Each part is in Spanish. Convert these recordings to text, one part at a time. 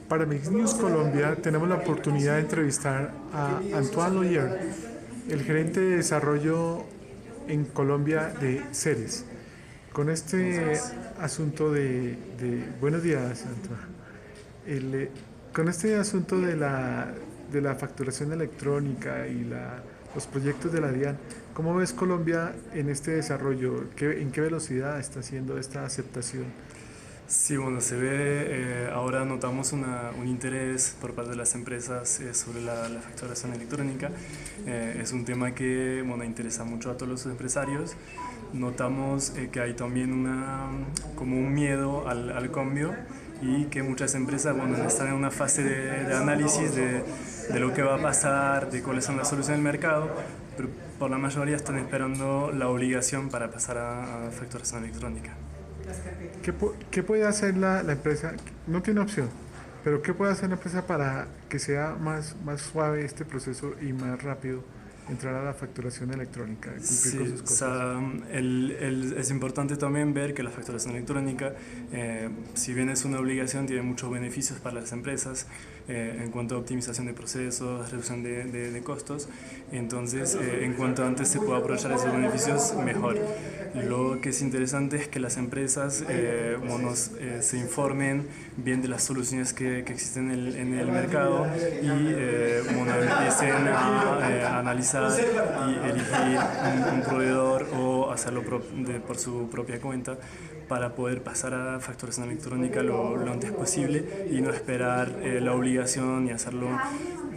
Para Mix News Colombia tenemos la oportunidad de entrevistar a Antoine Loyer, el gerente de desarrollo en Colombia de Ceres. Con este asunto buenos días, Antoine. Con este asunto de la facturación electrónica y los proyectos de la DIAN, ¿cómo ves Colombia en este desarrollo? ¿En qué velocidad está haciendo esta aceptación? Sí, bueno, se ve, ahora notamos un interés por parte de las empresas sobre la facturación electrónica. Es un tema que, bueno, interesa mucho a todos los empresarios. Notamos que hay también como un miedo al cambio y que muchas empresas, bueno, están en una fase de análisis de lo que va a pasar, de cuáles son las soluciones del mercado, pero por la mayoría están esperando la obligación para pasar a facturación electrónica. ¿Qué puede hacer la empresa? No tiene opción, pero ¿qué puede hacer la empresa para que sea más suave este proceso y más rápido entrar a la facturación electrónica, cumplir con Sí, sus o costos? sea, es importante también ver que la facturación electrónica, si bien es una obligación, tiene muchos beneficios para las empresas en cuanto a optimización de procesos, reducción de costos. Entonces, en cuanto antes se pueda aprovechar esos beneficios, mejor. Lo que es interesante es que las empresas se informen bien de las soluciones que existen en el mercado y empiecen a analizar y elegir un proveedor o hacerlo por su propia cuenta para poder pasar a facturación electrónica lo antes posible y no esperar la obligación y hacerlo,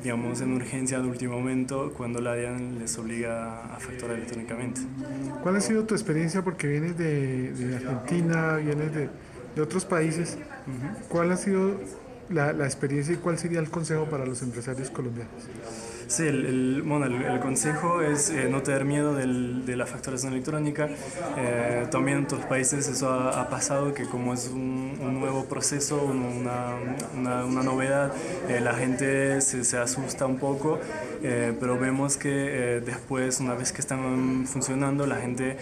digamos, en urgencia de último momento cuando la DIAN les obliga a facturar electrónicamente. ¿Cuál ha sido tu experiencia? Porque vienes de Argentina, vienes de otros países. ¿Cuál ha sido la experiencia y cuál sería el consejo para los empresarios colombianos? Sí, el consejo es no tener miedo de la facturación electrónica. También en otros países eso ha pasado, que como es un nuevo proceso, una novedad, la gente se asusta un poco, pero vemos que después, una vez que están funcionando, la gente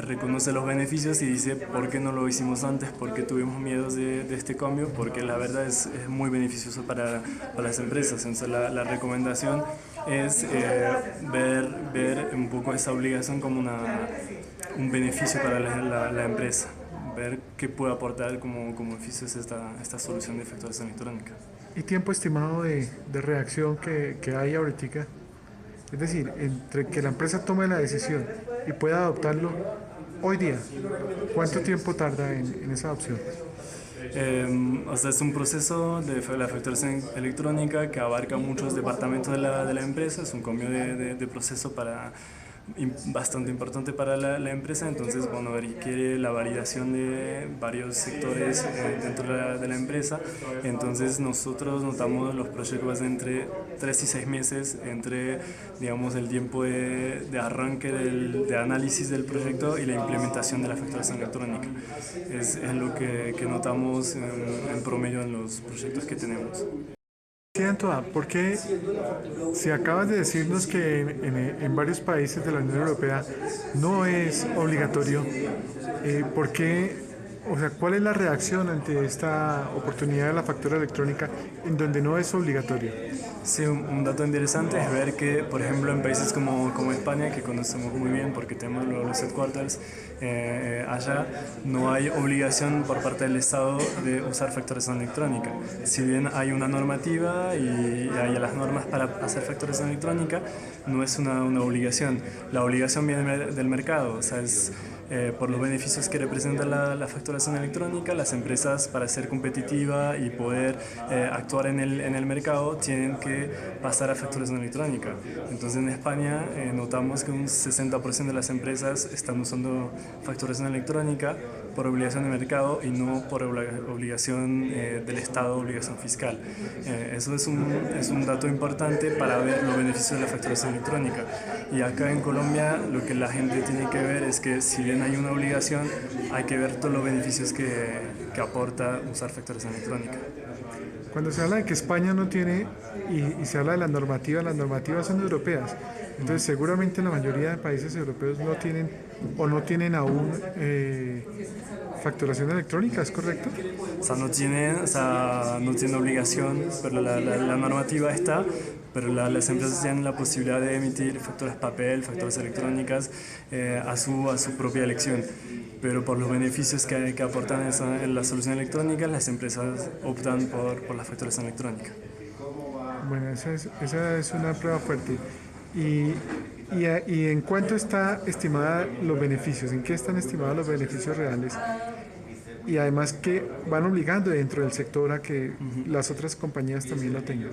reconoce los beneficios y dice, ¿por qué no lo hicimos antes? ¿Por qué tuvimos miedo de este cambio? Porque la verdad es muy beneficioso para las empresas. Entonces la recomendación es ver un poco esa obligación como un beneficio para la empresa, ver qué puede aportar como beneficios esta solución de facturación electrónica. ¿Y tiempo estimado de reacción que hay ahorita? Es decir, entre que la empresa tome la decisión y pueda adoptarlo hoy día, ¿cuánto tiempo tarda en esa adopción? O sea, es un proceso de la facturación electrónica que abarca muchos departamentos de la empresa, es un cambio de proceso bastante importante para la empresa, entonces bueno, requiere la validación de varios sectores dentro de la empresa, entonces nosotros notamos los proyectos de entre 3 y 6 meses entre, digamos, el tiempo de arranque de análisis del proyecto y la implementación de la facturación electrónica. Es lo que notamos en promedio en los proyectos que tenemos. Sí, Antoine, porque si acabas de decirnos que en varios países de la Unión Europea no es obligatorio, ¿por qué? O sea, ¿cuál es la reacción ante esta oportunidad de la factura electrónica en donde no es obligatorio? Sí, un dato interesante es ver que, por ejemplo, en países como España, que conocemos muy bien porque tenemos los headquarters allá, no hay obligación por parte del Estado de usar facturación electrónica. Si bien hay una normativa y hay las normas para hacer facturación electrónica, no es una obligación. La obligación viene del mercado, o sea, es por los beneficios que representa la facturación electrónica, las empresas para ser competitiva y poder actuar en el mercado tienen que pasar a facturación electrónica. Entonces en España notamos que un 60% de las empresas están usando facturación electrónica por obligación de mercado y no por obligación del Estado, obligación fiscal. Eso es un dato importante para ver los beneficios de la facturación electrónica. Y acá en Colombia lo que la gente tiene que ver es que si bien hay una obligación, hay que ver todos los beneficios que aporta usar facturación electrónica. Cuando se habla de que España no tiene y se habla de las normativas son europeas. Entonces seguramente la mayoría de países europeos no tienen o no tienen aún facturación electrónica, ¿es correcto? O sea, no tiene obligación, pero la normativa está, pero las empresas tienen la posibilidad de emitir facturas papel, facturas electrónicas a su propia elección. Pero por los beneficios que aportan en la solución electrónica, las empresas optan por la facturación electrónica. Bueno, esa es una prueba fuerte. ¿Y, y en cuánto está estimada los beneficios? ¿En qué están estimados los beneficios reales? Y además que van obligando dentro del sector a que las otras compañías también lo tengan.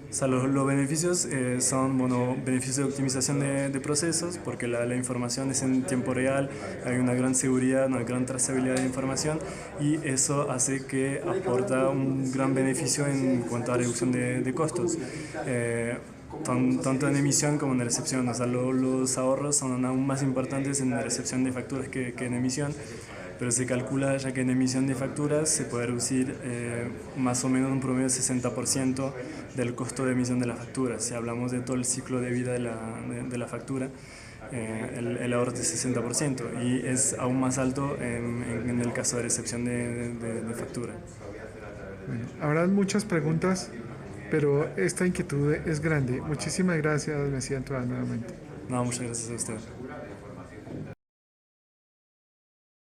O sea, los beneficios son bueno, beneficios de optimización de procesos, porque la información es en tiempo real, hay una gran seguridad, una gran trazabilidad de información y eso hace que aporta un gran beneficio en cuanto a reducción de costos. Tanto en emisión como en recepción, o sea, los ahorros son aún más importantes en la recepción de facturas que en emisión, pero se calcula ya que en emisión de facturas se puede reducir más o menos un promedio de 60% del costo de emisión de la factura. Si hablamos de todo el ciclo de vida de la factura, el ahorro es de 60% y es aún más alto en el caso de recepción de factura. Bueno, habrá muchas preguntas, pero esta inquietud es grande. Muchísimas gracias, Messi Antoine, nuevamente. No, muchas gracias a usted.